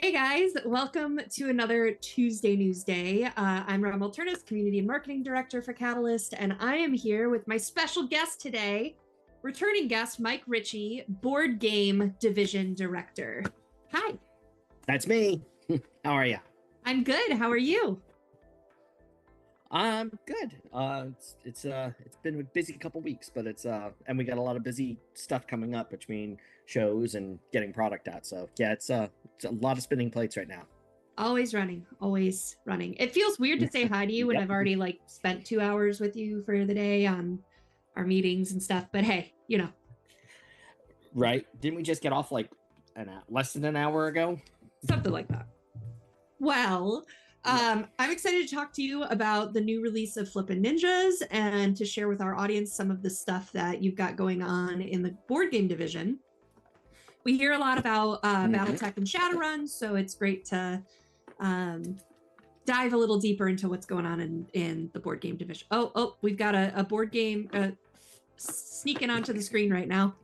Hey guys, welcome to another Tuesday Newsday. I'm Alternis, Community and Marketing Director for Catalyst, and I am here with my special guest today, returning guest Mike Richie, Board Game Division Director. Hi. That's me. How are you? I'm good. How are you? I'm good. It's been a busy couple weeks, but and we got a lot of busy stuff coming up between shows and getting product out. So yeah, it's a lot of spinning plates right now. Always running, always running. It feels weird to say hi to you when Yep. I've already spent 2 hours with you for the day on our meetings and stuff. But hey, Right? Didn't we just get off less than an hour ago? something like that. Well, I'm excited to talk to you about the new release of Flippin Ninjas and to share with our audience some of the stuff that you've got going on in the board game division. We hear a lot about battletech and shadowrun, so it's great to dive a little deeper into what's going on in the board game division. Oh, we've got a board game sneaking onto the screen right now.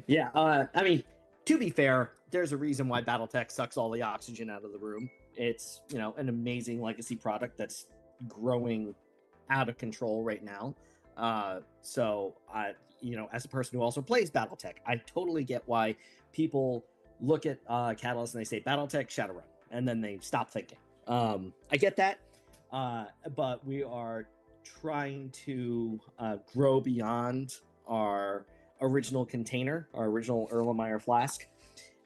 Yeah. I mean, to be fair, there's a reason why BattleTech sucks all the oxygen out of the room. It's, an amazing legacy product that's growing out of control right now. So as a person who also plays BattleTech, I totally get why people look at Catalyst and they say BattleTech, Shadowrun, and then they stop thinking. I get that, but we are trying to grow beyond our original container, our original Erlenmeyer flask.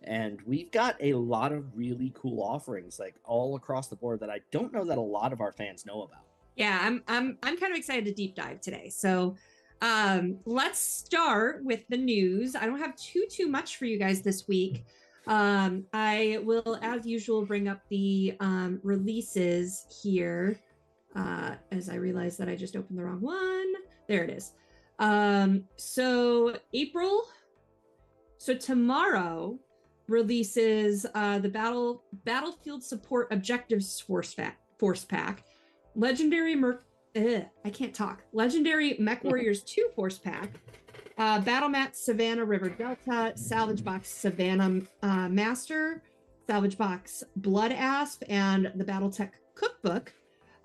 And we've got a lot of really cool offerings, all across the board that I don't know that a lot of our fans know about. Yeah, I'm kind of excited to deep dive today. So let's start with the news. I don't have too much for you guys this week. I will, as usual, bring up the releases here as I realize that I just opened the wrong one. There it is. So tomorrow releases the Battlefield Support Objectives Force Pack, Legendary Legendary Mech Warriors 2 Force Pack, Battle Mat Savannah River Delta, Salvage Box Savannah Master, Salvage Box Blood Asp, and the BattleTech Cookbook.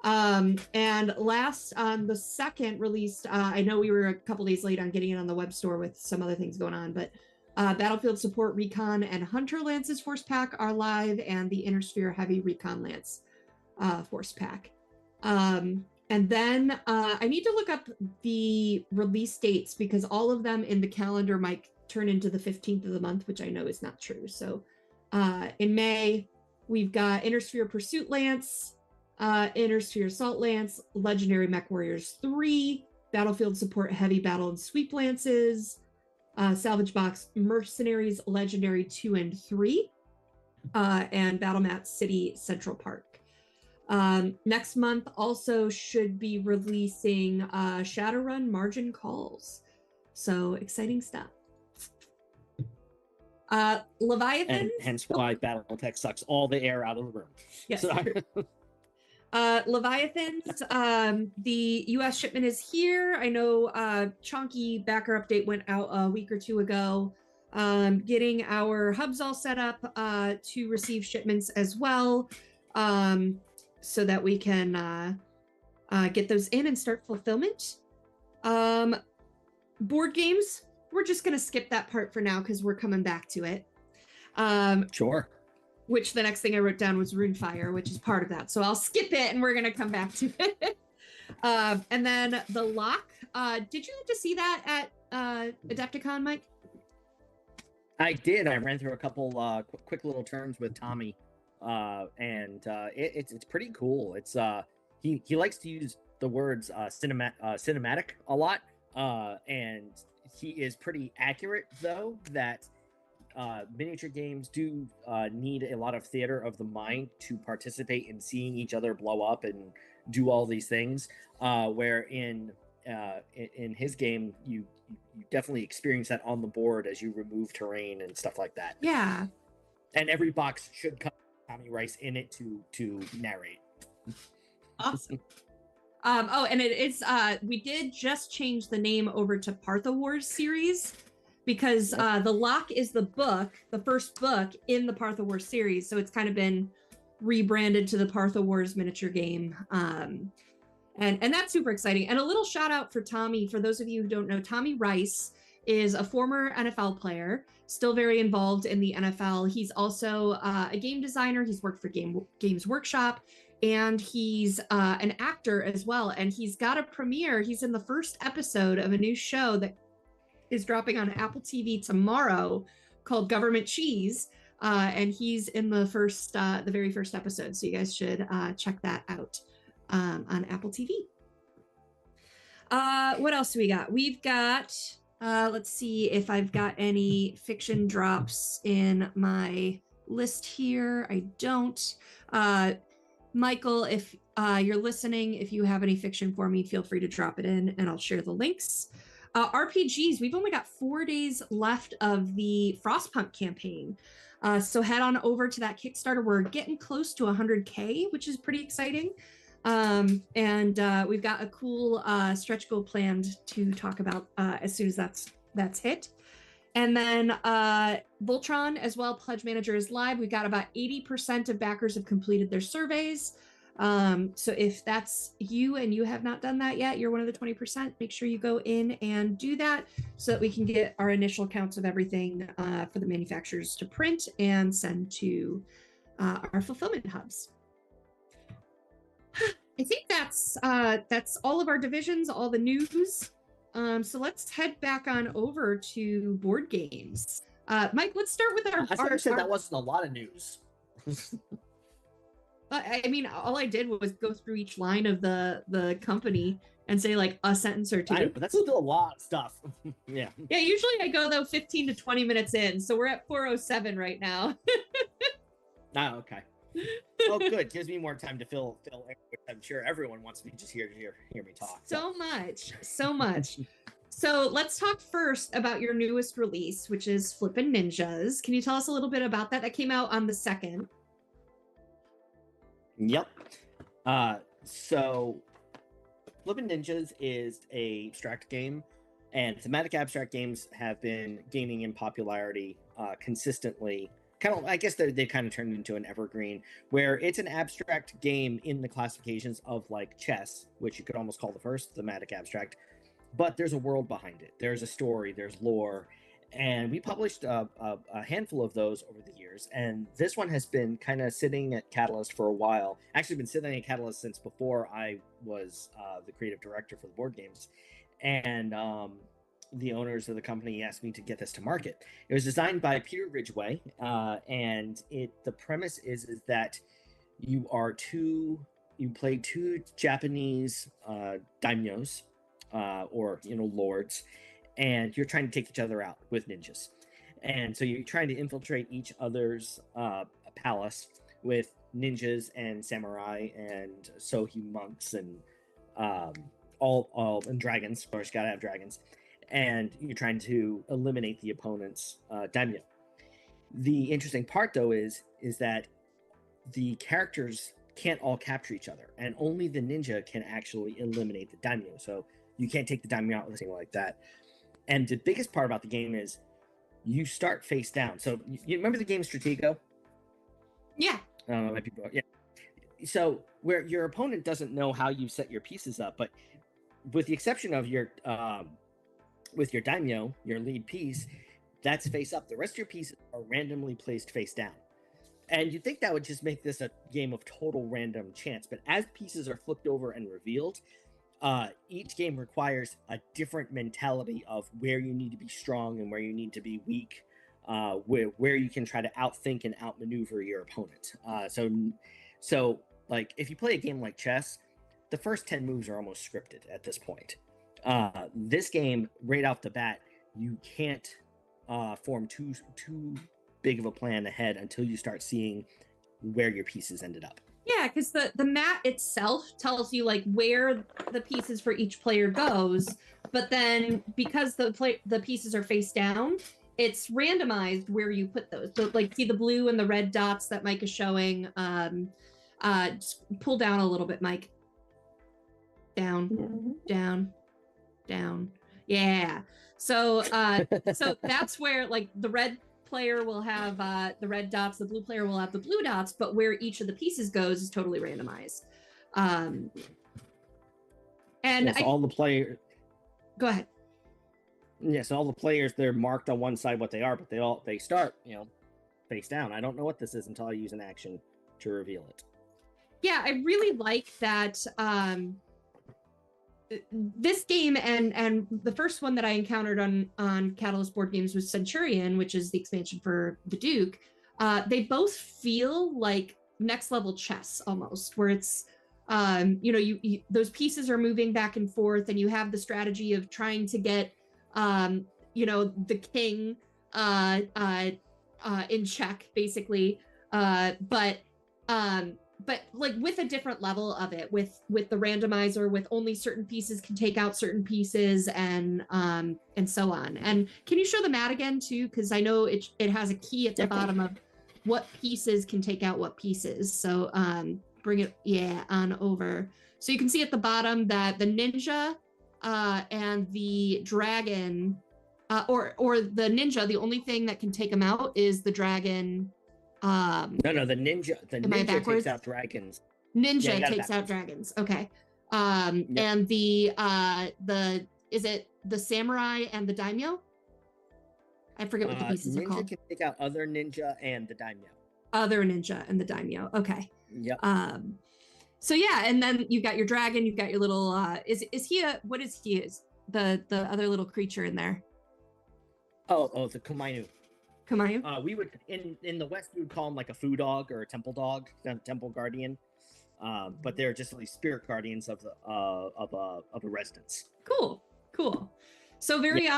And last on the second released, I know we were a couple days late on getting it on the web store with some other things going on, but Battlefield Support Recon and Hunter Lance's Force Pack are live, and the Inner Sphere Heavy Recon Lance Force Pack. And then I need to look up the release dates because all of them in the calendar might turn into the 15th of the month, which I know is not true. So in May, we've got Inner Sphere Pursuit Lance, Inner Sphere Assault Lance, Legendary Mech Warriors 3, Battlefield Support Heavy Battle and Sweep Lances, Salvage Box Mercenaries Legendary 2 and 3, and Battle Mat City Central Park. Next month also should be releasing Shadowrun Margin Calls. So exciting stuff. Leviathan. And hence why BattleTech sucks all the air out of the room. Yes. So, Leviathans, the US shipment is here. I know Chonky backer update went out a week or two ago. Getting our hubs all set up to receive shipments as well, so that we can get those in and start fulfillment. Board games, we're just going to skip that part for now because we're coming back to it. Sure. Which the next thing I wrote down was Runefire, which is part of that. So I'll skip it and we're going to come back to it. And then the lock. Did you get to see that at Adepticon, Mike? I did. I ran through a couple quick little turns with Tommy, and it's pretty cool. It's he likes to use the words cinematic a lot, and he is pretty accurate though that miniature games do need a lot of theater of the mind to participate in seeing each other blow up and do all these things. Where in his game, you definitely experience that on the board as you remove terrain and stuff like that. Yeah. And every box should come with Tommy Rice in it to narrate. Awesome. And it is we did just change the name over to Partha Wars series. because the Lock is the first book in the Partha Wars series. So it's kind of been rebranded to the Partha Wars miniature game. And that's super exciting. And a little shout out for Tommy. For those of you who don't know, Tommy Rice is a former NFL player, still very involved in the NFL. He's also a game designer. He's worked for Games Workshop, and he's an actor as well. And he's got a premiere. He's in the first episode of a new show that is dropping on Apple TV tomorrow called Government Cheese. And he's in the very first episode. So you guys should check that out on Apple TV. What else do we got? We've got, let's see if I've got any fiction drops in my list here. I don't. Michael, if you're listening, if you have any fiction for me, feel free to drop it in and I'll share the links. RPGs, we've only got 4 days left of the Frostpunk campaign. So head on over to that Kickstarter. We're getting close to 100K, which is pretty exciting. And we've got a cool stretch goal planned to talk about as soon as that's hit. And then Voltron as well, Pledge Manager is live. We've got about 80% of backers have completed their surveys. So if that's you and you have not done that yet, you're one of the 20%, make sure you go in and do that so that we can get our initial counts of everything for the manufacturers to print and send to our fulfillment hubs. I think that's all of our divisions, all the news. So let's head back on over to board games. Mike, let's start with our. I said that wasn't a lot of news. I mean, all I did was go through each line of the company and say like a sentence or two. But that's still a lot of stuff. Yeah. Yeah, usually I go though 15 to 20 minutes in, so we're at 4:07 right now. Oh, okay. Oh, good. Gives me more time to fill. I'm sure everyone wants me just here to hear me talk. So much. So let's talk first about your newest release, which is Flippin Ninjas. Can you tell us a little bit about that? That came out on the 2nd. Yep. So Flippin Ninjas is a abstract game, and thematic abstract games have been gaining in popularity consistently. I guess they kind of turned into an evergreen, where it's an abstract game in the classifications of like chess, which you could almost call the first thematic abstract, but there's a world behind it. There's a story, there's lore, and we published a handful of those over the years, and this one has been kind of sitting at Catalyst for a while. Actually been sitting at Catalyst since before I was the creative director for the board games, and the owners of the company asked me to get this to market. It was designed by Peter Ridgway, and the premise is that you play two Japanese daimyos, or lords, and you're trying to take each other out with ninjas. And so you're trying to infiltrate each other's palace with ninjas and samurai and Sohi monks and all and dragons. Of course, gotta have dragons. And you're trying to eliminate the opponent's daimyo. The interesting part, though, is that the characters can't all capture each other, and only the ninja can actually eliminate the daimyo. So you can't take the daimyo out with anything like that. And the biggest part about the game is you start face down. So you remember the game Stratego? Yeah. Yeah. So where your opponent doesn't know how you set your pieces up, but with the exception of your with your daimyo, your lead piece, that's face up. The rest of your pieces are randomly placed face down. And you'd think that would just make this a game of total random chance. But as pieces are flipped over and revealed, each game requires a different mentality of where you need to be strong and where you need to be weak, where you can try to outthink and outmaneuver your opponent. So like if you play a game like chess, the first 10 moves are almost scripted at this point. This game, right off the bat, you can't form too big of a plan ahead until you start seeing where your pieces ended up. Yeah, because the mat itself tells you like where the pieces for each player goes, but then because the pieces are face down, it's randomized where you put those. So like see the blue and the red dots that Mike is showing. Just pull down a little bit, Mike. Down. Yeah. So that's where like the red player will have the red dots, the blue player will have the blue dots, but where each of the pieces goes is totally randomized. And yes, all the players. Go ahead. Yes, all the players, they're marked on one side what they are, but they start, face down. I don't know what this is until I use an action to reveal it. Yeah, I really like that. This game and the first one that I encountered on Catalyst board games was Centurion, which is the expansion for the Duke. They both feel like next level chess almost, where it's you those pieces are moving back and forth, and you have the strategy of trying to get the king in check, basically. But like with a different level of it, with the randomizer, with only certain pieces can take out certain pieces, and so on. And can you show the mat again too? Because I know it has a key at the bottom of what pieces can take out what pieces. So bring it on over. So you can see at the bottom that the ninja and the dragon, or the ninja, the only thing that can take them out is the dragon. No, the ninja takes out dragons. Ninja takes out dragons. Okay. And the is it the samurai and the daimyo? I forget what the pieces are called. Ninja can take out other ninja and the daimyo. Other ninja and the daimyo. Okay. Yep. So yeah, and then you've got your dragon, you've got your little is he what is he? Is the other little creature in there? Oh, the Kumainu. Kumainu? We would in the West we would call him like a foo dog or a temple dog, temple guardian. But they're just like spirit guardians of a residence. Cool. So very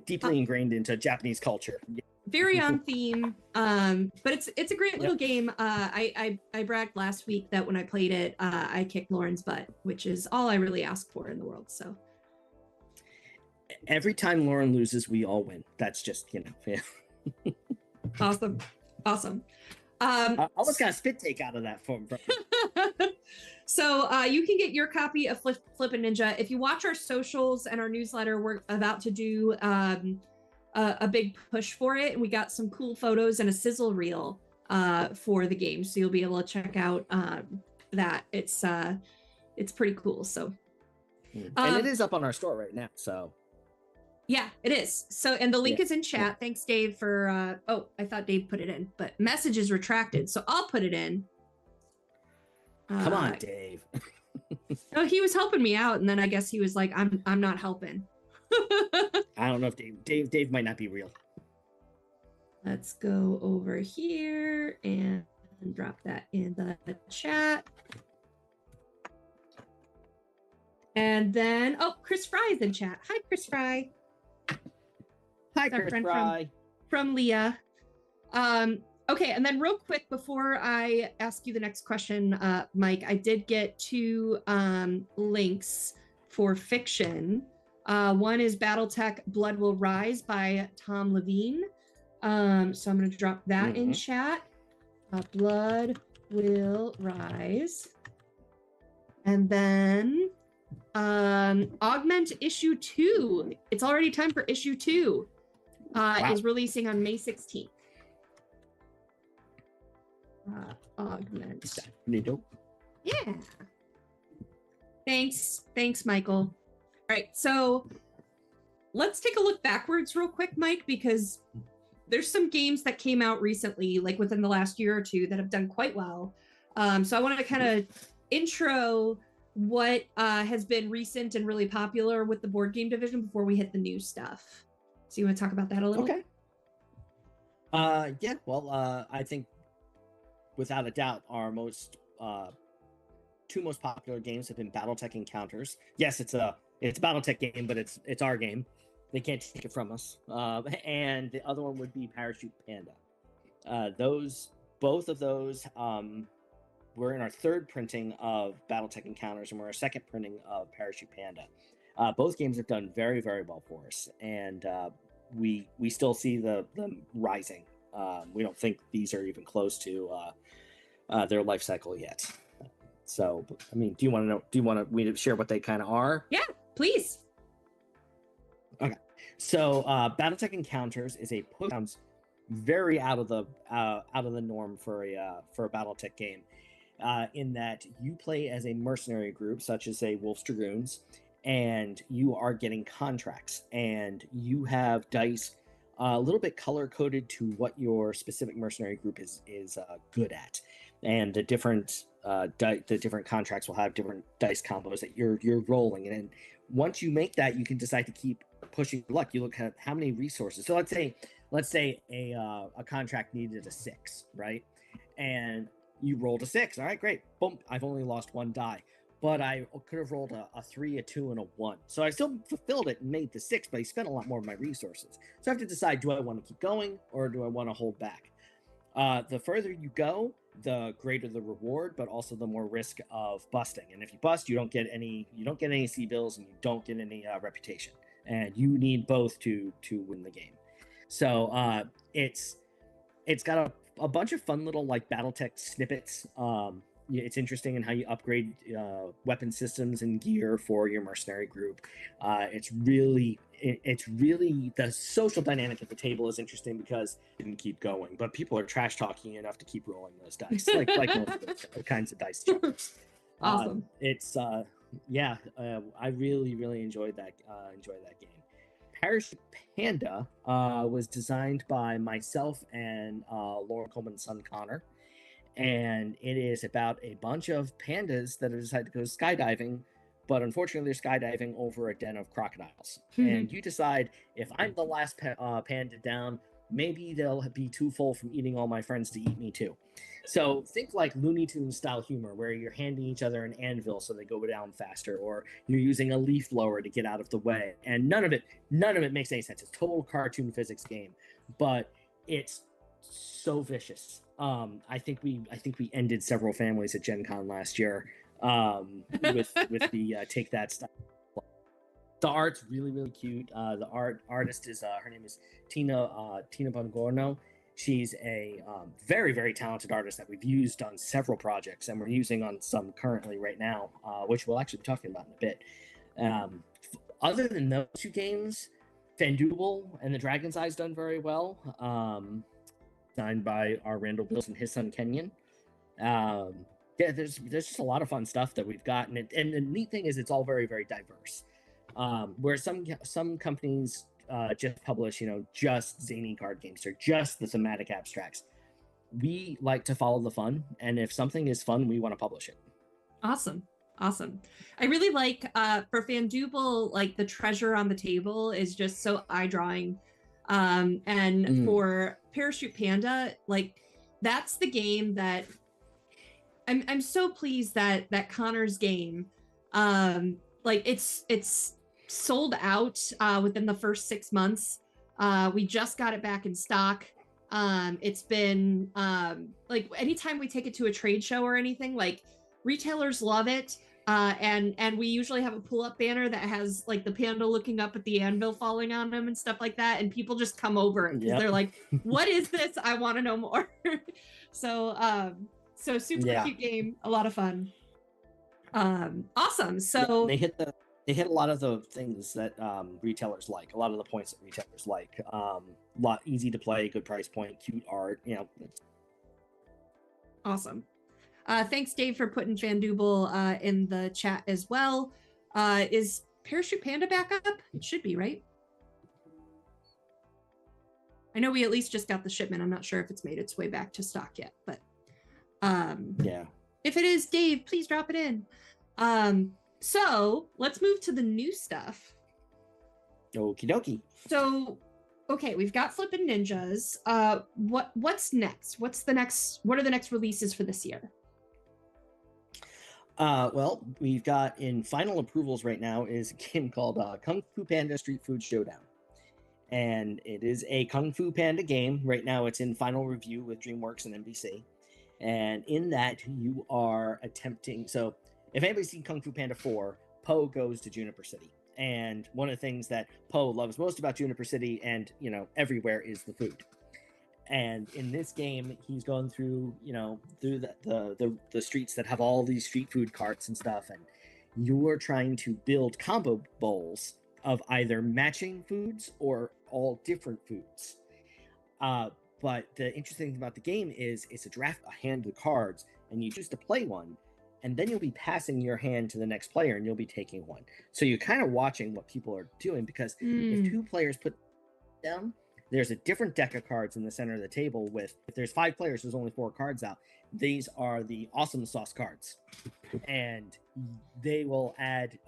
deeply ingrained into Japanese culture. Very on theme. But it's a great little game. I bragged last week that when I played it, I kicked Lauren's butt, which is all I really ask for in the world. So every time Lauren loses, we all win. That's just yeah. Awesome. I almost got a spit take out of that from So you can get your copy of Flippin Ninja. If you watch our socials and our newsletter, we're about to do a big push for it, and we got some cool photos and a sizzle reel for the game, so you'll be able to check out that. It's pretty cool. So and it is up on our store right now, so yeah, it is. So, and the link is in chat. Thanks, Dave, for I thought Dave put it in, but message is retracted, so I'll put it in. Come on, Dave. No, he was helping me out, and then I guess he was like, I'm not helping. I don't know if Dave might not be real. Let's go over here and drop that in the chat. And then, Chris Fry is in chat. Hi, Chris Fry. Hi, Chris Fry. From Leah. Okay, and then real quick before I ask you the next question, Mike, I did get 2 links for fiction. One is Battletech Blood Will Rise by Tom Levine. So I'm going to drop that in chat. Blood Will Rise. And then Augment issue 2. It's already time for issue 2. Is releasing on May 16th. Augment. Yeah. Thanks, Michael. All right, so let's take a look backwards real quick, Mike, because there's some games that came out recently, like within the last year or two, that have done quite well. So I want to kind of intro what has been recent and really popular with the board game division before we hit the new stuff. So you want to talk about that a little? Okay. Yeah, well, I think without a doubt, our two most popular games have been BattleTech Encounters. Yes, it's a BattleTech game, but it's our game. They can't take it from us. And the other one would be Parachute Panda. Both of those, we're in our 3rd printing of BattleTech Encounters, and we're our 2nd printing of Parachute Panda. Both games have done very, very well for us, and we still see them rising. We don't think these are even close to their life cycle yet. So, I mean, do you want me to share what they kind of are? Yeah, please. Okay. So battletech encounters is a push. Sounds very out of the norm for a battletech game, in that you play as a mercenary group, such as a Wolf's Dragoons, and you are getting contracts, and you have dice a little bit color coded to what your specific mercenary group is good at, and the different contracts will have different dice combos that you're rolling, and once you make that, you can decide to keep pushing luck. You look at how many resources. So let's say a contract needed a 6, right? And you rolled a 6. All right, great. Boom. I've only lost 1 die, but I could have rolled a 3, a 2, and a 1. So I still fulfilled it and made the 6, but I spent a lot more of my resources. So I have to decide: do I want to keep going or do I want to hold back? The further you go, the greater the reward, but also the more risk of busting. And if you bust, you don't get any C bills, and you don't get any reputation. And you need both to win the game. So it's got a bunch of fun little like BattleTech snippets. It's interesting in how you upgrade weapon systems and gear for your mercenary group. It's really the social dynamic at the table is interesting because you can keep going, but people are trash talking enough to keep rolling those dice, like most of the kinds of dice jumpers. Awesome. I really enjoyed that game. Parachute Panda was designed by myself and Lauren Coleman's son Connor, and it is about a bunch of pandas that have decided to go skydiving, but unfortunately they're skydiving over a den of crocodiles. And you decide, if I'm the last panda down, maybe they'll be too full from eating all my friends to eat me too. So think like Looney Tunes style humor, where you're handing each other an anvil so they go down faster, or you're using a leaf blower to get out of the way. And none of it makes any sense. It's a total cartoon physics game, but it's so vicious. I think we ended several families at Gen Con last year with the take that stuff. The art's really cute. The artist is her name is Tina Bongorno. She's a very talented artist that we've used on several projects, and we're using on some currently right now, which we'll actually be talking about in a bit. Other than those 2 games, Fanduel and the Dragon's Eye's done very well. Designed by our Randall Bills and his son Kenyon. There's just a lot of fun stuff that we've got, and the neat thing is it's all very diverse. Where some companies just publish, just zany card games or just the thematic abstracts. We like to follow the fun, and if something is fun, we want to publish it. Awesome. I really like for Fanduel, like the treasure on the table is just so eye-drawing. For Parachute Panda, like that's the game that I'm so pleased that Connor's game, like it's sold out within the first 6 months. We just got it back in stock. It's been like anytime we take it to a trade show or anything, like retailers love it. And we usually have a pull-up banner that has like the panda looking up at the anvil falling on him and stuff like that, and people just come over it because they're like, what is this? I want to know more. So super cute game, a lot of fun. Awesome. So they hit a lot of the things that retailers like, a lot of the points that retailers like. Lot easy to play, good price point, cute art, Awesome. Thanks, Dave, for putting Fanduel in the chat as well. Is Parachute Panda back up? It should be, right? I know we at least just got the shipment. I'm not sure if it's made its way back to stock yet, but if it is, Dave, please drop it in. So let's move to the new stuff. Okie dokie. So, okay, we've got Flippin Ninjas. What's next? What are the next releases for this year? Well, we've got in final approvals right now is a game called Kung Fu Panda Street Food Showdown. And it is a Kung Fu Panda game. Right now it's in final review with DreamWorks and NBC. And in that you are attempting... So if anybody's seen Kung Fu Panda 4, Po goes to Juniper City. And one of the things that Po loves most about Juniper City and, everywhere is the food. And in this game, he's going through, through the streets that have all these street food carts and stuff, and you're trying to build combo bowls of either matching foods or all different foods. But the interesting thing about the game is it's a hand of cards, and you choose to play one, and then you'll be passing your hand to the next player, and you'll be taking one. So you're kind of watching what people are doing, because if 2 players put down, there's a different deck of cards in the center of the table. With if there's 5 players, there's only 4 cards out. These are the awesome sauce cards, and they will add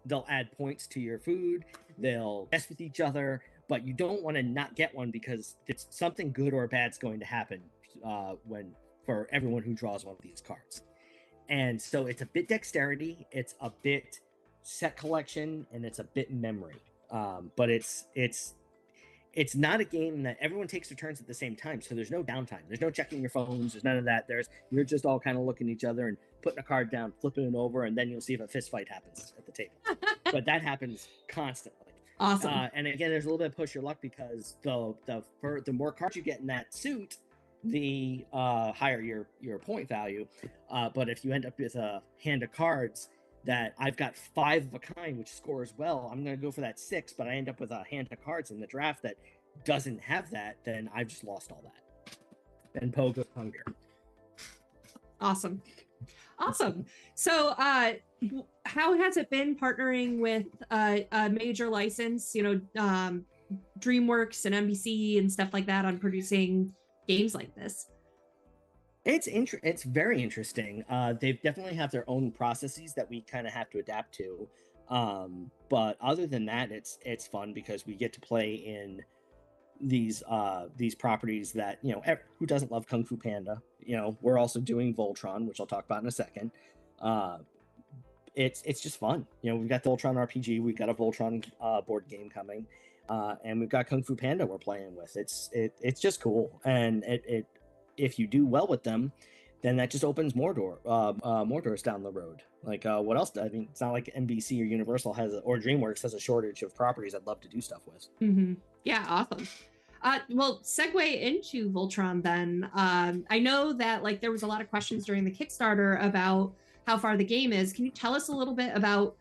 they'll add points to your food. They'll mess with each other, but you don't want to not get one, because it's something good or bad's going to happen for everyone who draws one of these cards. And so it's a bit dexterity, it's a bit set collection, and it's a bit memory. But it's not a game that everyone takes their turns at the same time, so there's no downtime. There's no checking your phones. There's none of that. You're just all kind of looking at each other and putting a card down, flipping it over, and then you'll see if a fist fight happens at the table. But that happens constantly. Awesome. And again, there's a little bit of push your luck, because the more cards you get in that suit, the higher your point value. But if you end up with a hand of cards that I've got 5 of a kind, which scores well, I'm going to go for that 6, but I end up with a hand of cards in the draft that doesn't have that, then I've just lost all that. And Poe goes hunger. Awesome. So how has it been partnering with a major license, DreamWorks and NBC and stuff like that, on producing games like this? It's very interesting. They definitely have their own processes that we kind of have to adapt to. But other than that, it's fun, because we get to play in these properties that, who doesn't love Kung Fu Panda? We're also doing Voltron, which I'll talk about in a second. It's just fun. We've got the Voltron RPG, we've got a Voltron board game coming, and we've got Kung Fu Panda we're playing with. It's just cool, and it if you do well with them, then that just opens more doors down the road. Like what else? I mean, it's not like NBC or Universal or DreamWorks has a shortage of properties I'd love to do stuff with. Mm-hmm. Yeah, awesome. Well, segue into Voltron then. I know that there was a lot of questions during the Kickstarter about how far the game is. Can you tell us a little bit about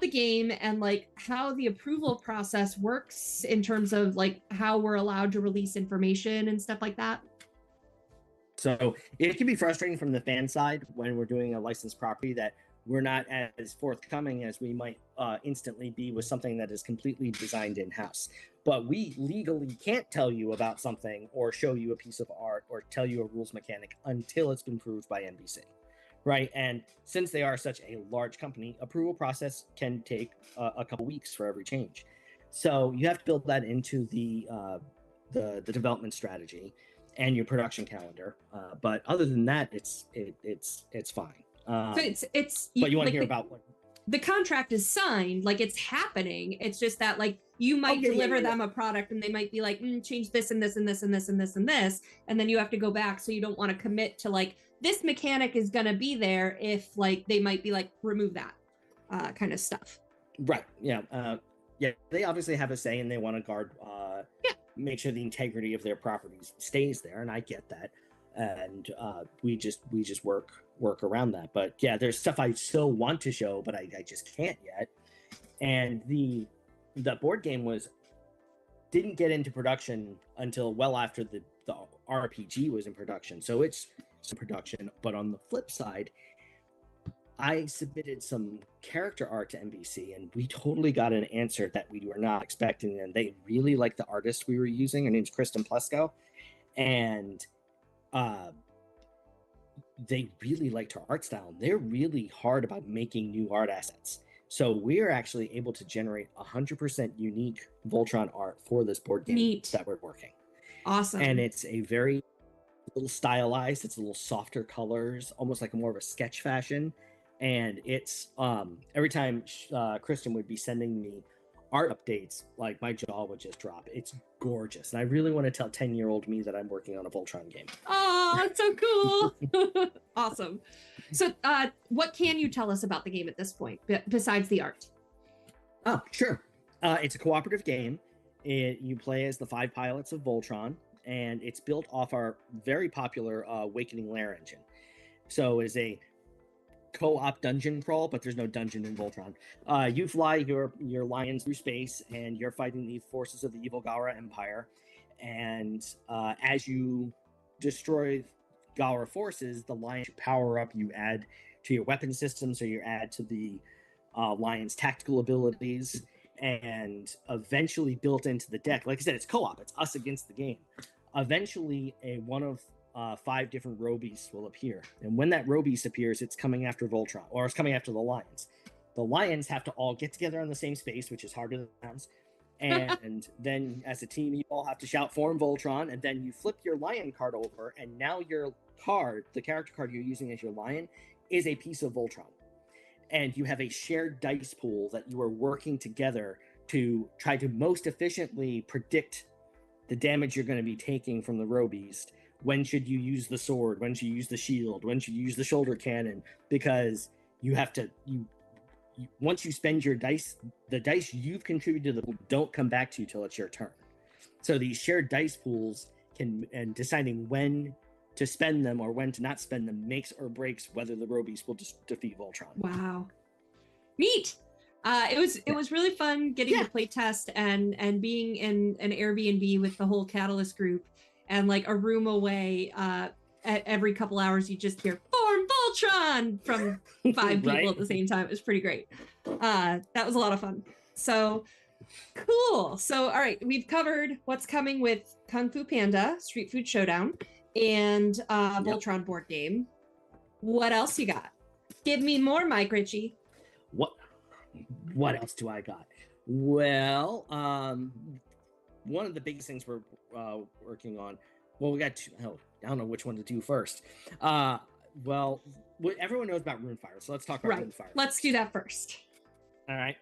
the game and how the approval process works in terms of how we're allowed to release information and stuff like that? So it can be frustrating from the fan side when we're doing a licensed property that we're not as forthcoming as we might instantly be with something that is completely designed in-house. But we legally can't tell you about something or show you a piece of art or tell you a rules mechanic until it's been approved by NBC, right? And since they are such a large company, approval process can take a couple weeks for every change. So you have to build that into the development strategy and your production calendar. But other than that, it's fine. So it's but you want to hear about what the contract is signed, it's happening. It's just that you might deliver them a product and they might be change this and this and this and this and this and this, and then you have to go back. So you don't want to commit to this mechanic is gonna be there if they might be remove that kind of stuff. Right. Yeah. Yeah. They obviously have a say, and they want to guard make sure the integrity of their properties stays there, and I get that. And we just work around that. But yeah, there's stuff I still want to show, but I just can't yet. And the board game didn't get into production until well after the RPG was in production. So it's in production. But on the flip side, I submitted some character art to NBC, and we totally got an answer that we were not expecting. And they really liked the artist we were using. Her name's Kristen Plesko. And they really liked her art style. They're really hard about making new art assets. So we're actually able to generate 100% unique Voltron art for this board game that we're working. Awesome. And it's a very little stylized. It's a little softer colors, almost like more of a sketch fashion. And it's every time Kristen would be sending me art updates, my jaw would just drop. It's gorgeous. And I really want to tell 10-year-old me that I'm working on a Voltron game. Oh, that's so cool. Awesome. So what can you tell us about the game at this point, besides the art? Oh, sure. It's a cooperative game. You play as the 5 pilots of Voltron, and it's built off our very popular Awakening Lair engine. So it's a co-op dungeon crawl, but there's no dungeon in Voltron. You fly your lions through space, and you're fighting the forces of the evil Gaura Empire. And as you destroy Gaura forces, the lions power up. You add to your weapon system, so you add to the lions' tactical abilities, and eventually built into the deck. Like I said, it's co-op. It's us against the game. Eventually, one of 5 different row-beasts will appear. And when that row-beast appears, it's coming after Voltron, or it's coming after the lions. The lions have to all get together on the same space, which is harder than it sounds. And then as a team, you all have to shout form Voltron, and then you flip your lion card over, and now your card, the character card you're using as your lion, is a piece of Voltron. And you have a shared dice pool that you are working together to try to most efficiently predict the damage you're going to be taking from the row beast. When should you use the sword? When should you use the shield? When should you use the shoulder cannon? Because you have to, once you spend your dice, the dice you've contributed to the pool don't come back to you till it's your turn. So these shared dice pools and deciding when to spend them or when to not spend them makes or breaks whether the row beast will just defeat Voltron. Wow. Neat. It was really fun getting to play test and being in an Airbnb with the whole Catalyst group, and like a room away, at every couple hours you just hear form Voltron from 5 people at the same time. It was pretty great. That was a lot of fun. So cool. So all right, we've covered what's coming with Kung Fu Panda, Street Food Showdown, and Voltron board game. What else you got? Give me more, Mike Richie. What else do I got? Well, one of the biggest things we're working on. Well, we got 2. I don't know which one to do first. Well, everyone knows about Runefire, so let's talk about Runefire. Let's do that first. All right.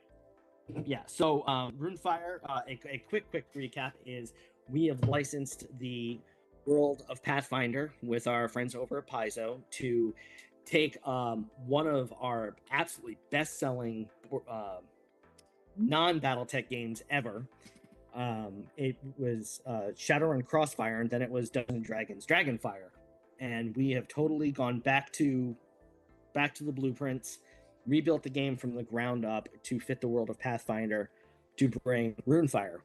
Yeah. So Runefire. A quick recap is we have licensed the world of Pathfinder with our friends over at Paizo to take one of our absolutely best-selling non-battletech games ever. It was Shadowrun Crossfire, and then it was Dungeons and Dragons Dragonfire, and we have totally gone back to the blueprints, rebuilt the game from the ground up to fit the world of Pathfinder, to bring Runefire,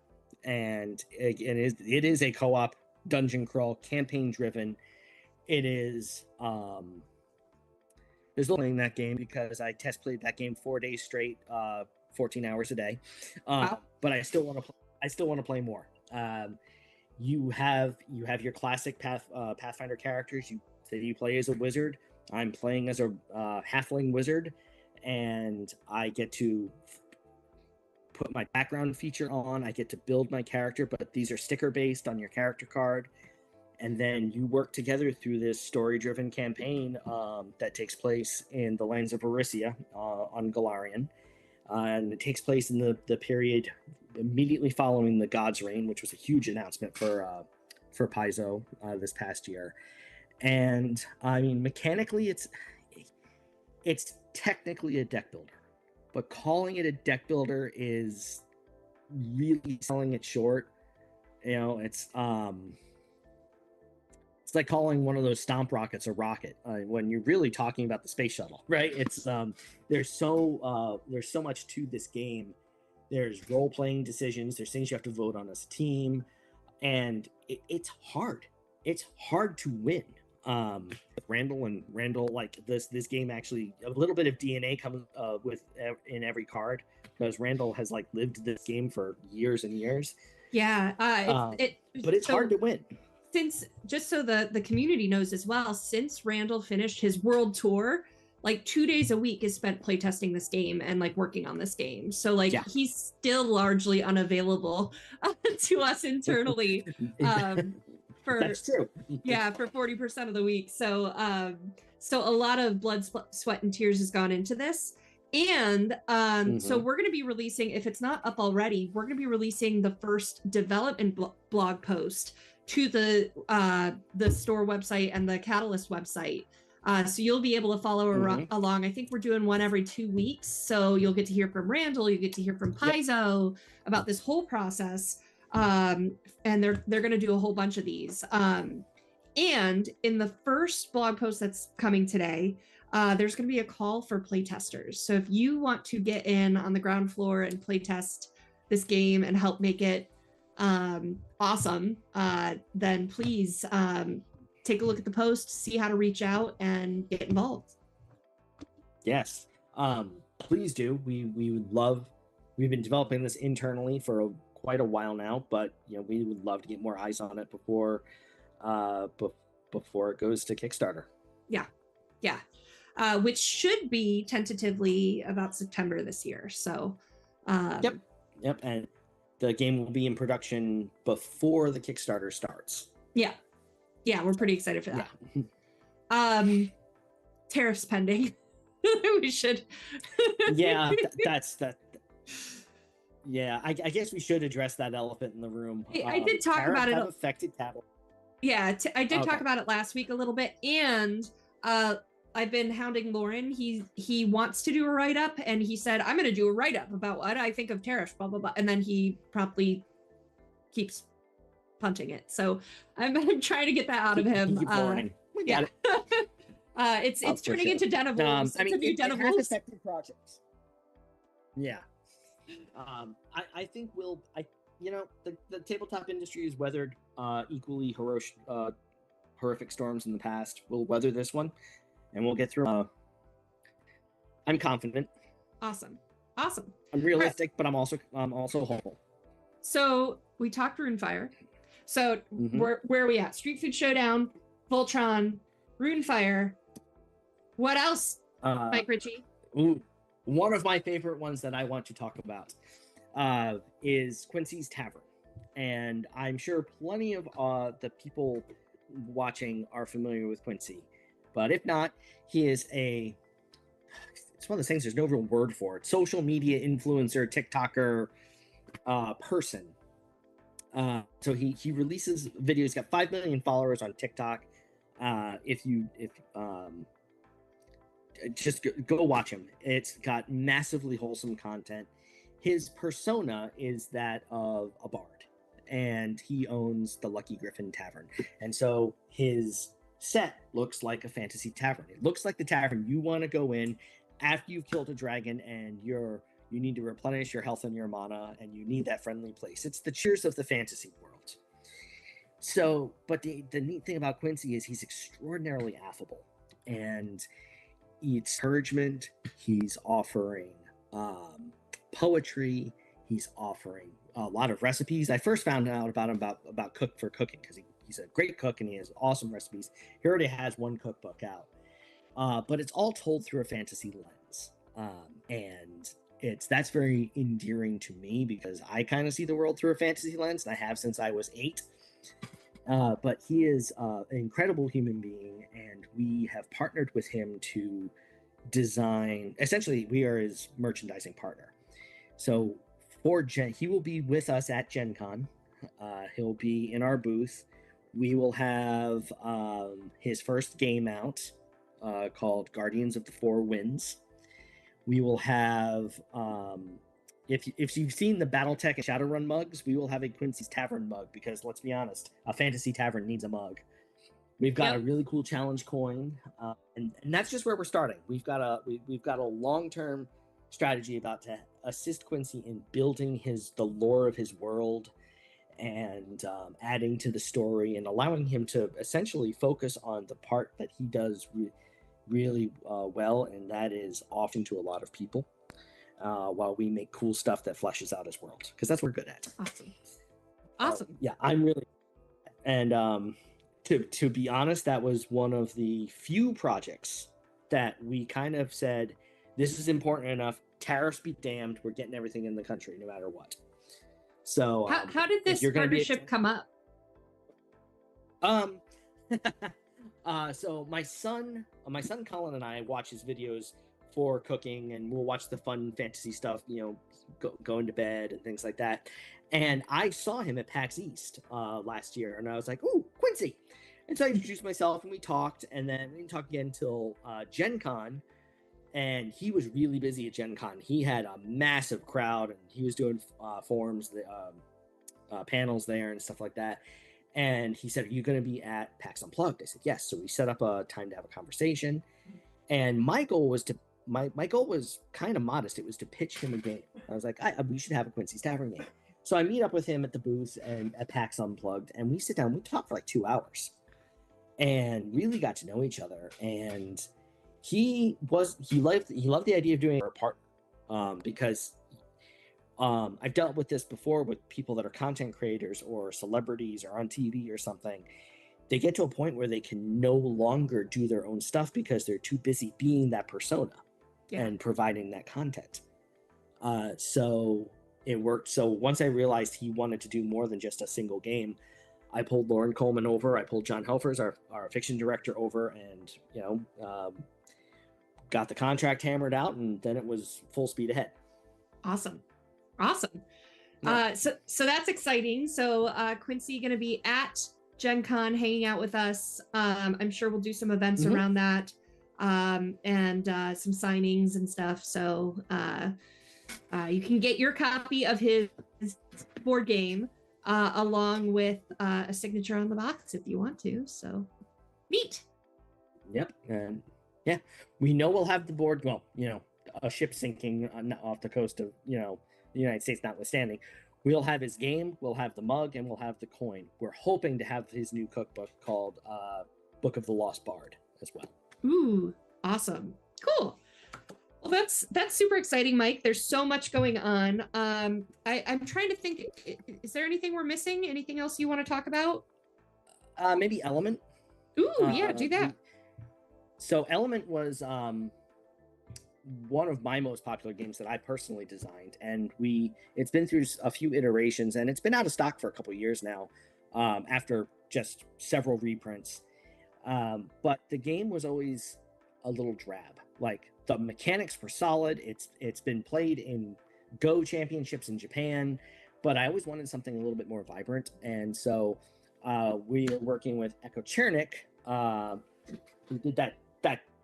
and it is a co-op dungeon crawl, campaign driven. It is there's no playing that game because I test played that game 4 days straight, 14 hours a day. Wow. But I still want to play more. You have your classic Pathfinder characters. You play as a wizard. I'm playing as a halfling wizard, and I get to put my background feature on. I get to build my character, but these are sticker based on your character card. And then you work together through this story-driven campaign that takes place in the lands of Orisia on Galarian. And it takes place in the period immediately following the God's Reign, which was a huge announcement for Paizo this past year. And I mean, mechanically, it's technically a deck builder, but calling it a deck builder is really selling it short. You know, it's like calling one of those stomp rockets a rocket when you're really talking about the space shuttle, right? It's there's so much to this game. There's role-playing decisions. There's things you have to vote on as a team, and it's hard. It's hard to win. With Randall, like this game actually a little bit of DNA comes in every card, because Randall has like lived this game for years and years. Yeah, but it's hard to win. Since, just so the community knows as well, since Randall finished his world tour, like 2 days a week is spent playtesting this game and like working on this game. So like he's still largely unavailable to us internally. That's true. Yeah, for 40% of the week. So so a lot of blood, sweat, and tears has gone into this. And so we're going to be releasing, if it's not up already, we're going to be releasing the first development blog post to the store website and the Catalyst website. So you'll be able to follow along. I think we're doing one every 2 weeks. So you'll get to hear from Randall, you get to hear from Paizo about this whole process. And they're going to do a whole bunch of these. And in the first blog post that's coming today, there's going to be a call for playtesters. So if you want to get in on the ground floor and playtest this game and help make it awesome, then please take a look at the post, see how to reach out, and get involved. Yes, please do. We would love. We've been developing this internally for quite a while now, but we would love to get more eyes on it before it goes to Kickstarter. Yeah. Which should be tentatively about September this year. So, Yep, and the game will be in production before the Kickstarter starts. Yeah, we're pretty excited for that. Yeah. Tariffs pending. We should. Yeah, that's that. Yeah, I guess we should address that elephant in the room. I did talk about it. Have affected Tattle. Yeah, I did talk about it last week a little bit, and I've been hounding Lauren. He wants to do a write-up, and he said, I'm going to do a write-up about what I think of tariffs, blah, blah, blah. And then he promptly keeps punting it. So I'm trying to get that out of him. Keep warning. We got it. It's turning into Den of Wolves. It's a new Den of Wolves. Projects. Yeah. I think the tabletop industry has weathered equally horrific storms in the past. We'll weather this one, and we'll get through. I'm confident. Awesome. I'm realistic, but I'm also hopeful. So we talked Runefire. So where are we at? Street Food Showdown, Voltron, Runefire. What else, Mike Richie? One of my favorite ones that I want to talk about is Quincy's Tavern. And I'm sure plenty of the people watching are familiar with Quincy. But if not, he is it's one of those things, there's no real word for it. Social media influencer, TikToker person. So he releases videos. He's got 5 million followers on TikTok. Just go watch him. It's got massively wholesome content. His persona is that of a bard, and he owns the Lucky Griffin Tavern. And so his set looks like a fantasy tavern. It looks like the tavern you want to go in after you've killed a dragon and you need to replenish your health and your mana, and you need that friendly place. It's the Cheers of the fantasy world. So, but the neat thing about Quincy is he's extraordinarily affable, and it's encouragement. He's offering poetry. He's offering a lot of recipes. I first found out about him about cooking because he's a great cook and he has awesome recipes. He already has one cookbook out, but it's all told through a fantasy lens, and that's very endearing to me because I kind of see the world through a fantasy lens, and I have since I was 8. But he is an incredible human being, and we have partnered with him to design. Essentially, we are his merchandising partner. So he will be with us at Gen Con. He'll be in our booth. We will have his first game out called Guardians of the Four Winds. We will have, if you've seen the BattleTech and Shadowrun mugs, we will have a Quincy's Tavern mug because, let's be honest, a fantasy tavern needs a mug. We've got a really cool challenge coin, and that's just where we're starting. We've got a long-term strategy about to assist Quincy in building the lore of his world and adding to the story and allowing him to essentially focus on the part that he does really well, and that is often to a lot of people, while we make cool stuff that fleshes out his world, because that's what we're good at. Awesome. Yeah, I'm really, and to be honest, that was one of the few projects that we kind of said, this is important enough, tariffs be damned, we're getting everything in the country no matter what. So how did this partnership come up? So my son Colin and I watch his videos for cooking, and we'll watch the fun fantasy stuff, going to bed and things like that. And I saw him at PAX East last year, and I was like, "Ooh, Quincy!" And so I introduced myself, and we talked, and then we didn't talk again until Gen Con. And he was really busy at Gen Con. He had a massive crowd, and he was doing forums, panels there, and stuff like that. And he said, "Are you going to be at PAX Unplugged?" I said, "Yes." So we set up a time to have a conversation. And my goal was kind of modest. It was to pitch him a game. I was like, we should have a Quincy's Tavern game. So I meet up with him at the booth and at PAX Unplugged, and we sit down. We talk for like 2 hours, and really got to know each other. And he loved the idea of doing a partner, because I've dealt with this before with people that are content creators or celebrities or on TV or something. They get to a point where they can no longer do their own stuff because they're too busy being that persona and providing that content. So it worked. So once I realized he wanted to do more than just a single game, I pulled Lauren Coleman over. I pulled John Helfers, our fiction director, over, and got the contract hammered out, and then it was full speed ahead. Awesome. Yeah. So that's exciting. So Quincy going to be at Gen Con hanging out with us. I'm sure we'll do some events around that, and some signings and stuff. So you can get your copy of his board game along with a signature on the box if you want to. So neat. Yep. And yeah, we know we'll have the board. Well, a ship sinking off the coast of, the United States notwithstanding. We'll have his game, we'll have the mug, and we'll have the coin. We're hoping to have his new cookbook called Book of the Lost Bard as well. Ooh, awesome. Cool. Well, that's super exciting, Mike. There's so much going on. I'm trying to think, is there anything we're missing? Anything else you want to talk about? Maybe Element. Ooh, yeah, do that. So Element was one of my most popular games that I personally designed, and it's been through a few iterations, and it's been out of stock for a couple of years now, after just several reprints. But the game was always a little drab. Like, the mechanics were solid. It's been played in Go championships in Japan, but I always wanted something a little bit more vibrant, and so we are working with Echo Chernik, who did that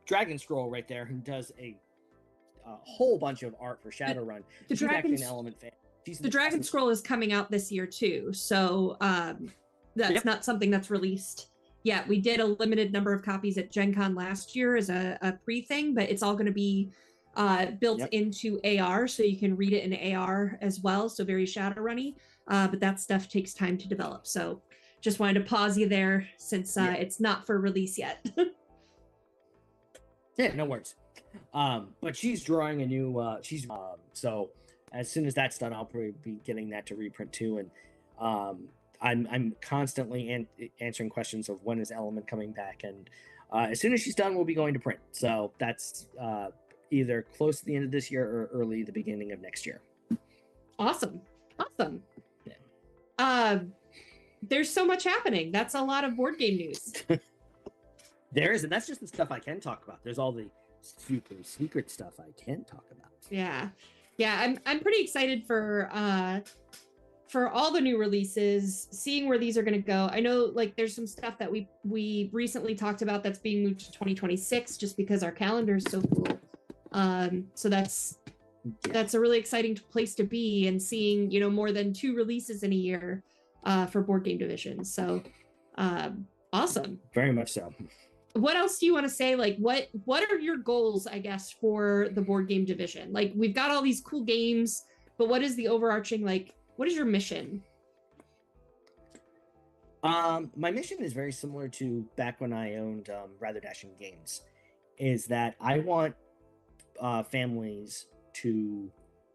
dragon scroll right there, who does a whole bunch of art for Shadowrun. She's actually an Element fan. The Dragon Scroll is coming out this year too, so that's not something that's released yet. We did a limited number of copies at Gen Con last year as a pre-thing, but it's all going to be built into AR, so you can read it in AR as well, so very Shadowrunny, but that stuff takes time to develop. So just wanted to pause you there since it's not for release yet. Yeah, no worries. But she's drawing a new so as soon as that's done, I'll probably be getting that to reprint too. And I'm constantly answering questions of when is Element coming back, and as soon as she's done, we'll be going to print. So that's either close to the end of this year or early the beginning of next year. Awesome. Yeah. There's so much happening. That's a lot of board game news. There is, and that's just the stuff I can talk about. There's all the super secret stuff I can talk about. Yeah. I'm pretty excited for all the new releases, seeing where these are going to go. I know, like, there's some stuff that we recently talked about that's being moved to 2026 just because our calendar is so full. So that's a really exciting place to be, and seeing more than 2 releases in a year for board game divisions. So awesome. Very much so. What else do you want to say? Like, what are your goals, I guess, for the board game division? Like, we've got all these cool games, but what is the overarching, like, what is your mission? My mission is very similar to back when I owned Rather Dashing Games, is that I want families to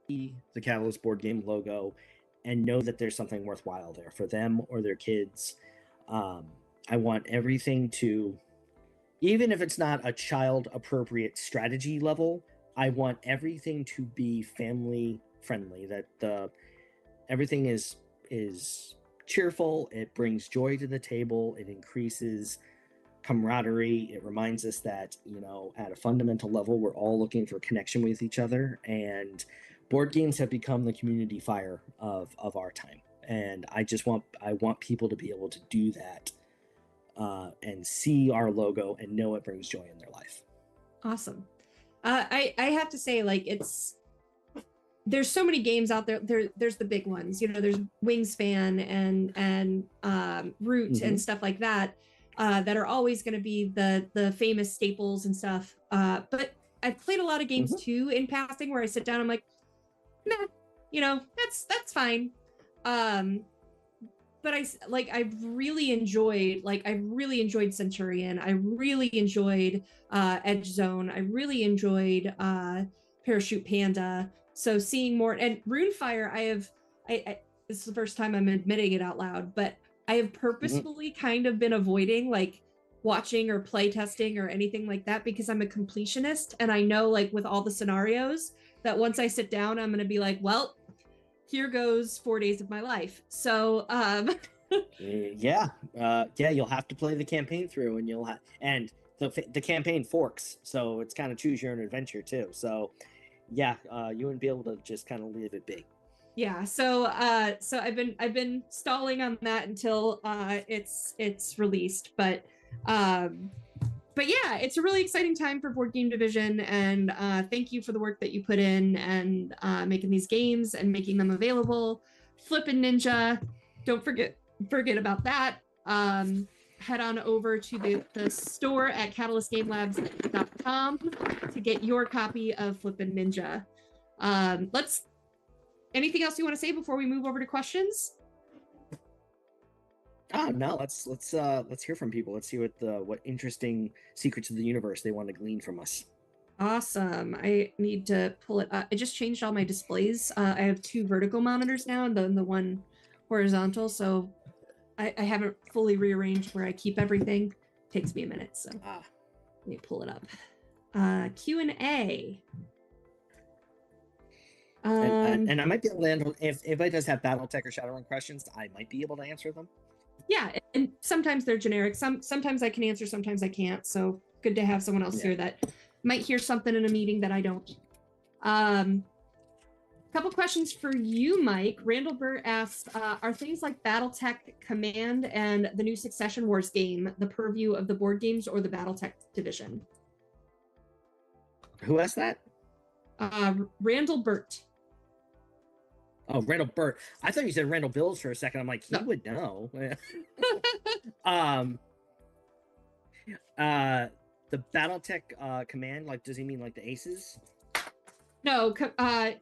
see the Catalyst board game logo and know that there's something worthwhile there for them or their kids. I want everything to, even if it's not a child appropriate strategy level, I want everything to be family friendly, that everything is cheerful, it brings joy to the table, it increases camaraderie, it reminds us that, at a fundamental level, we're all looking for connection with each other, and board games have become the community fire of our time. And I want people to be able to do that, and see our logo and know it brings joy in their life. Awesome. I have to say, like, there's so many games out there. There's the big ones, you know, there's Wingspan and Root and stuff like that, that are always going to be the famous staples and stuff. But I've played a lot of games too in passing where I sit down, I'm like, nah, you know, that's fine. But I've really enjoyed Centurion. I really enjoyed Edge Zone. I really enjoyed Parachute Panda. So seeing more, and Runefire, I this is the first time I'm admitting it out loud, but I have purposefully kind of been avoiding like watching or play testing or anything like that because I'm a completionist, and I know like with all the scenarios that once I sit down, I'm going to be like, well, here goes 4 days of my life. So yeah, you'll have to play the campaign through, and the campaign forks, so it's kind of choose your own adventure too. So yeah, you wouldn't be able to just kind of leave it be. Yeah, so I've been stalling on that until it's released, but yeah, it's a really exciting time for Board Game Division, and thank you for the work that you put in and making these games and making them available. Flippin Ninja, don't forget about that. Head on over to the store at catalystgamelabs.com to get your copy of Flippin Ninja. Anything else you want to say before we move over to questions? No, let's hear from people. Let's see what interesting secrets of the universe they want to glean from us. Awesome. I need to pull it up. I just changed all my displays. I have 2 vertical monitors now and then the one horizontal, so I haven't fully rearranged where I keep everything. Takes me a minute, so let me pull it up. Q&A. And I might be able to handle, if anybody does have BattleTech or Shadowrun questions, I might be able to answer them. Yeah, and sometimes they're generic. Sometimes I can answer, sometimes I can't. So good to have someone else here that might hear something in a meeting that I don't. Couple questions for you, Mike. Randall Burt asked, are things like BattleTech Command and the new Succession Wars game the purview of the board games or the BattleTech division? Who asked that? Randall Burt. Oh, Randall Burt. I thought you said Randall Bills for a second. I'm like, he would know. The BattleTech Command, like, does he mean like the Aces? No,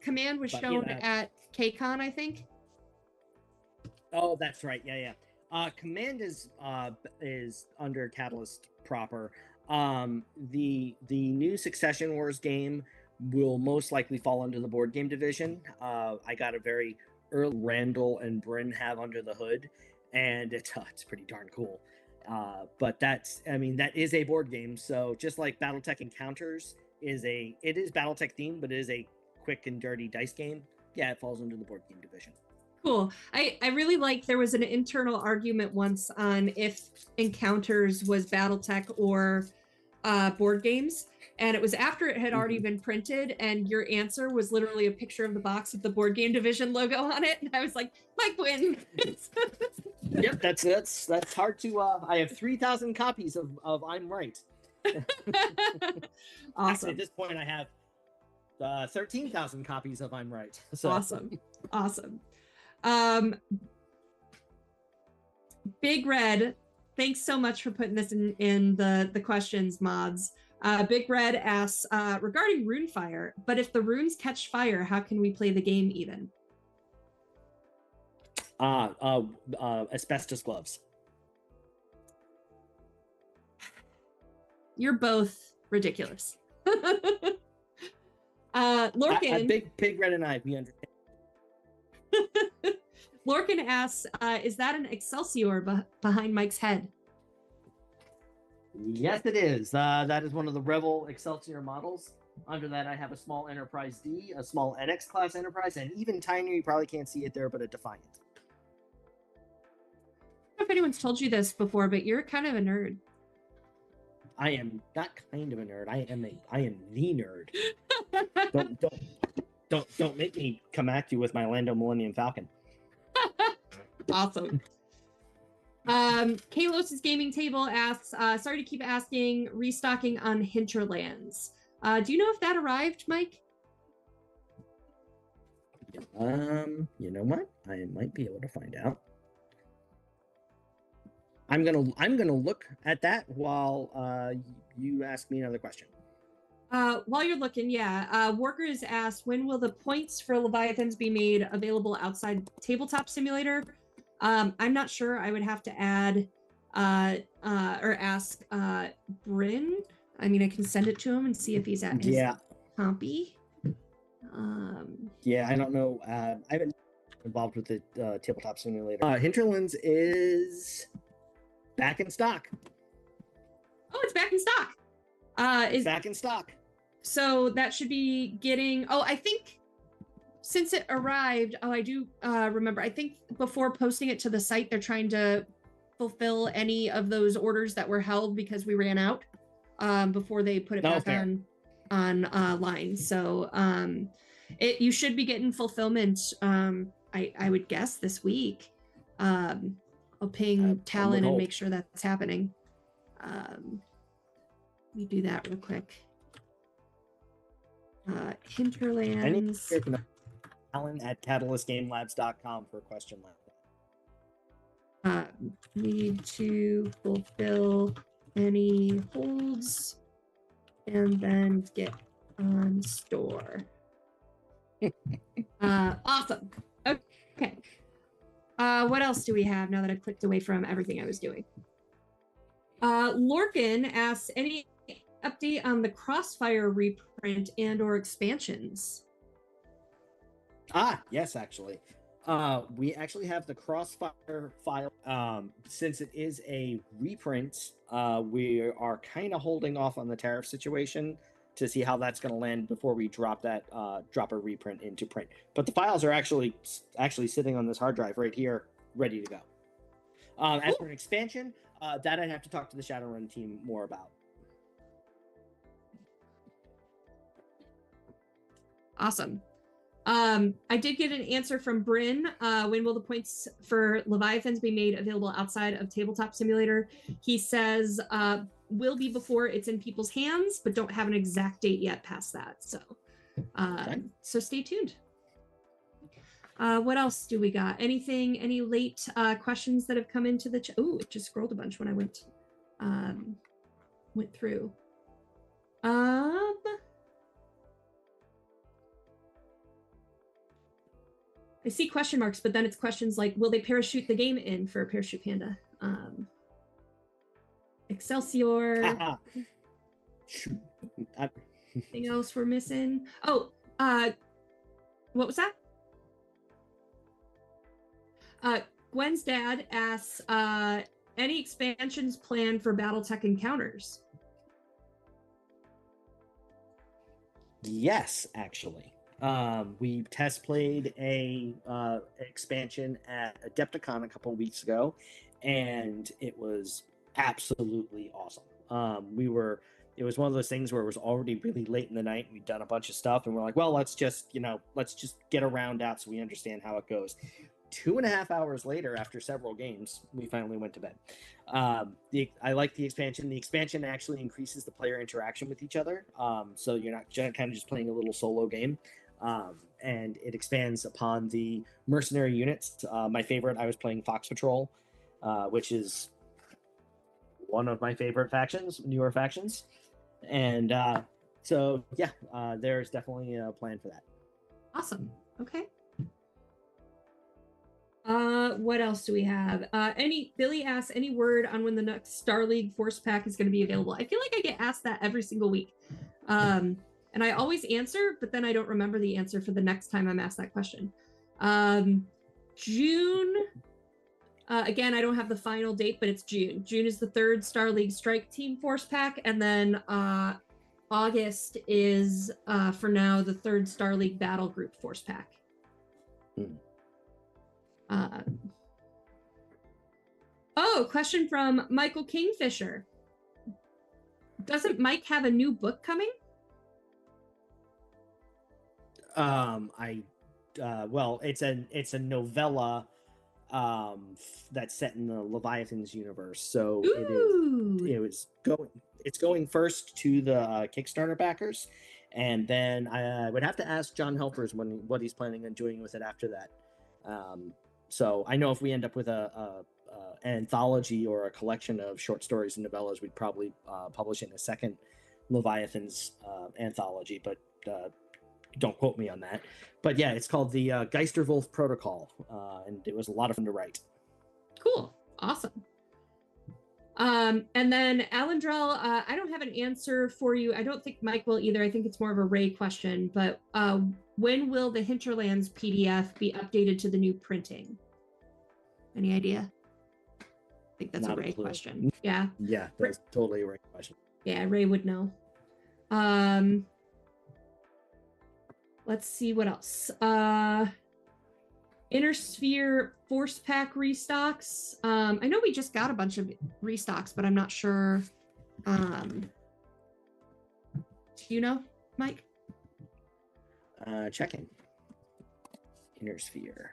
Command was shown at KCON, I think. Oh, that's right. Yeah. Command is under Catalyst proper. The new Succession Wars game will most likely fall under the board game division. I got a very early Randall and Bryn have under the hood, and it's pretty darn cool. But that is a board game. So just like BattleTech Encounters it is BattleTech themed, but it is a quick and dirty dice game. Yeah, it falls under the board game division. Cool. I really like, there was an internal argument once on if Encounters was BattleTech or board games, and it was after it had already been printed, and your answer was literally a picture of the box with the board game division logo on it, and I was like, Mike wins. Yep, that's hard to I have 3,000 copies of I'm Right. Awesome. Actually, at this point I have 13,000 copies of I'm Right. So. Awesome. Big Red, thanks so much for putting this in the questions, mods. Big Red asks, regarding Runefire, but if the runes catch fire, how can we play the game even? Asbestos gloves. You're both ridiculous. Lorcan. Big Red and I, we understand. Lorcan asks, is that an Excelsior behind Mike's head? Yes, it is. That is one of the Rebel Excelsior models. Under that, I have a small Enterprise D, a small NX class Enterprise, and even tinier, you probably can't see it there, but a Defiant. I don't know if anyone's told you this before, but you're kind of a nerd. I am not kind of a nerd. I am the nerd. Don't make me come at you with my Lando Millennium Falcon. Awesome. Kalos' gaming table asks, sorry to keep asking, restocking on Hinterlands. Do you know if that arrived, Mike? You know what? I might be able to find out. I'm gonna look at that while you ask me another question. While you're looking, yeah, Workers asked, when will the points for Leviathans be made available outside Tabletop Simulator? I'm not sure. I would have to add or ask Bryn. I mean, I can send it to him and see if he's at his compy. Yeah, I don't know. I haven't been involved with the Tabletop Simulator. Hinterlands is back in stock. Oh, it's back in stock. It's back in stock. So that should be getting. Oh, I think since it arrived. Oh, I do remember. I think before posting it to the site, they're trying to fulfill any of those orders that were held because we ran out before they put it back on line. So you should be getting fulfillment. I would guess this week. I'll ping Talon and make sure that's happening. Let me do that real quick. Hinterlands. Talon at catalystgamelabs.com for a question like that. Need to fulfill any holds and then get on store. Awesome. Okay. What else do we have now that I've clicked away from everything I was doing? Lorcan asks, any update on the Crossfire reprint and or expansions? Yes, actually. We actually have the Crossfire file. Since it is a reprint, we are kind of holding off on the tariff situation to see how that's going to land before we drop a reprint into print. But the files are actually sitting on this hard drive right here, ready to go. As for an expansion, that I'd have to talk to the Shadowrun team more about. Awesome. I did get an answer from Bryn. When will the points for Leviathans be made available outside of Tabletop Simulator? He says will be before it's in people's hands, but don't have an exact date yet past that. So, so stay tuned. What else do we got? Any late questions that have come into the chat? Oh, it just scrolled a bunch when I went through. I see question marks, but then it's questions like, will they parachute the game in for Parachute Panda? Excelsior. Anything else we're missing? Oh, what was that? Gwen's dad asks, any expansions planned for Battletech encounters? Yes, actually. We test played a expansion at Adepticon a couple of weeks ago, and it was absolutely awesome. It was one of those things where it was already really late in the night. We'd done a bunch of stuff, and we're like, well, let's just get a round out so we understand how it goes. 2.5 hours later, after several games, we finally went to bed. I like the expansion. The expansion actually increases the player interaction with each other, so you're not kind of just playing a little solo game. And it expands upon the mercenary units. My favorite, I was playing Fox Patrol, which is one of my favorite newer factions. And so, yeah, there's definitely a plan for that. Awesome. Okay. What else do we have? Billy asks, any word on when the next Star League Force Pack is going to be available? I feel like I get asked that every single week. And I always answer, but then I don't remember the answer for the next time I'm asked that question. June, again, I don't have the final date, but it's June. June is the 3rd Star League Strike Team Force Pack, and then August is, for now, the 3rd Star League Battle Group Force Pack. Question from Michael Kingfisher. Doesn't Mike have a new book coming? Well, it's a novella that's set in the Leviathans universe. So it's going first to the Kickstarter backers, and then I would have to ask John Helpers what he's planning on doing with it after that. So I know if we end up with an anthology or a collection of short stories and novellas, we'd probably publish it in a second Leviathan's anthology, but don't quote me on that. But yeah, it's called the Geisterwolf Protocol, and it was a lot of fun to write. Cool. Awesome. And then Alendrell, I don't have an answer for you. I don't think Mike will either. I think it's more of a Ray question, but when will the Hinterlands PDF be updated to the new printing? Any idea? I think that's Not a Ray question. Yeah. Yeah, that's totally a Ray question. Yeah, Ray would know. Let's see what else. Inner Sphere Force Pack restocks. I know we just got a bunch of restocks, but I'm not sure. Do you know, Mike? Checking. Inner Sphere.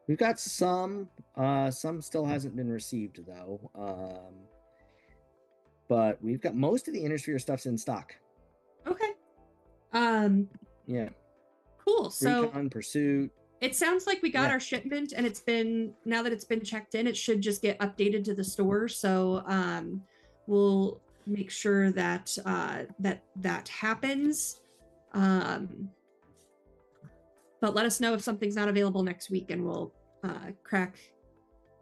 We've got some. Some still hasn't been received though. But we've got most of the Inner Sphere stuff's in stock. Okay. Yeah. Cool. So Recon, Pursuit. it sounds like we got our shipment, and now that it's been checked in, it should just get updated to the store. So we'll make sure that that happens. But let us know if something's not available next week, and we'll crack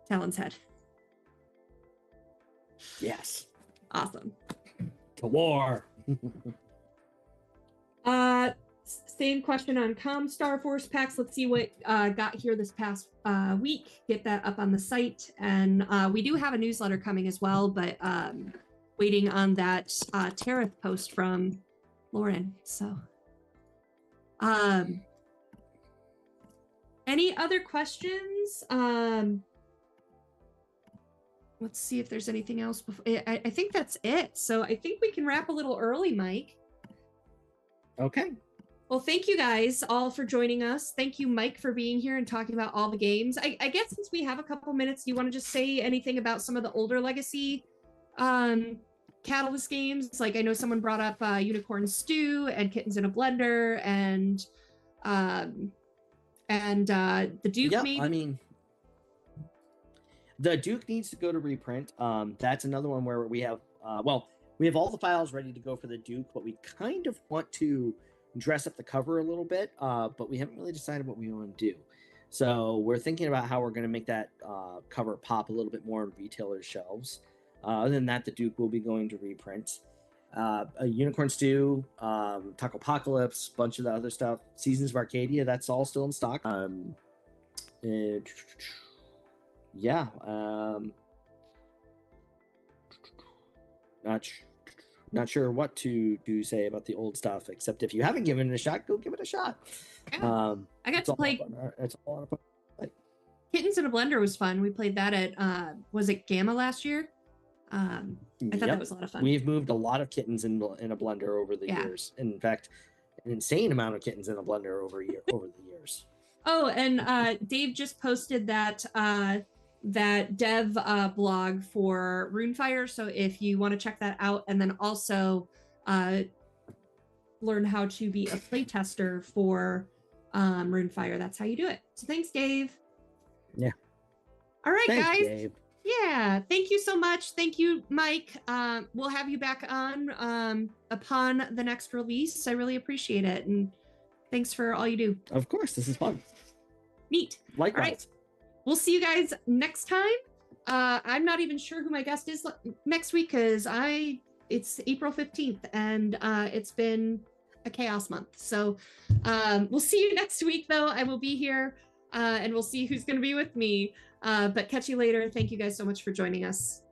Talon's head. Yes. Awesome. To war. Same question on Comstar Force Packs. Let's see what got here this past week. Get that up on the site. And we do have a newsletter coming as well, but waiting on that tariff post from Lauren. So any other questions? Let's see if there's anything else. I think that's it. So I think we can wrap a little early, Mike. Okay. Well, thank you guys all for joining us. Thank you, Mike, for being here and talking about all the games. I guess since we have a couple minutes, do you want to just say anything about some of the older legacy Catalyst games? Like I know someone brought up Unicorn Stew and Kittens in a Blender and the Duke. Yeah, maybe? I mean, the Duke needs to go to reprint. That's another one where we have we have all the files ready to go for the Duke, but we kind of want to dress up the cover a little bit, but we haven't really decided what we want to do. So we're thinking about how we're going to make that cover pop a little bit more on retailers' shelves. Other than that, the Duke will be going to reprint. A Unicorn Stew, Tacopocalypse, bunch of the other stuff. Seasons of Arcadia, that's all still in stock. Not sure what to say about the old stuff, except if you haven't given it a shot, go give it a shot. Yeah. I got to play. It's all on a fun. Kittens in a Blender was fun. We played that at was it Gamma last year? I thought that was a lot of fun. We've moved a lot of kittens in a blender over the years. In fact, an insane amount of kittens in a blender over the years. Oh, and Dave just posted that that dev blog for Runefire. So if you want to check that out, and then also learn how to be a playtester for Runefire, that's how you do it. So thanks, Dave. Yeah. All right, thanks, guys. Dave. Yeah, thank you so much. Thank you, Mike. We'll have you back on upon the next release. I really appreciate it, and thanks for all you do. Of course, this is fun. Neat. Likewise. All right. We'll see you guys next time. I'm not even sure who my guest is next week because it's April 15th and it's been a chaos month. So we'll see you next week, though. I will be here and we'll see who's going to be with me. But catch you later. Thank you guys so much for joining us.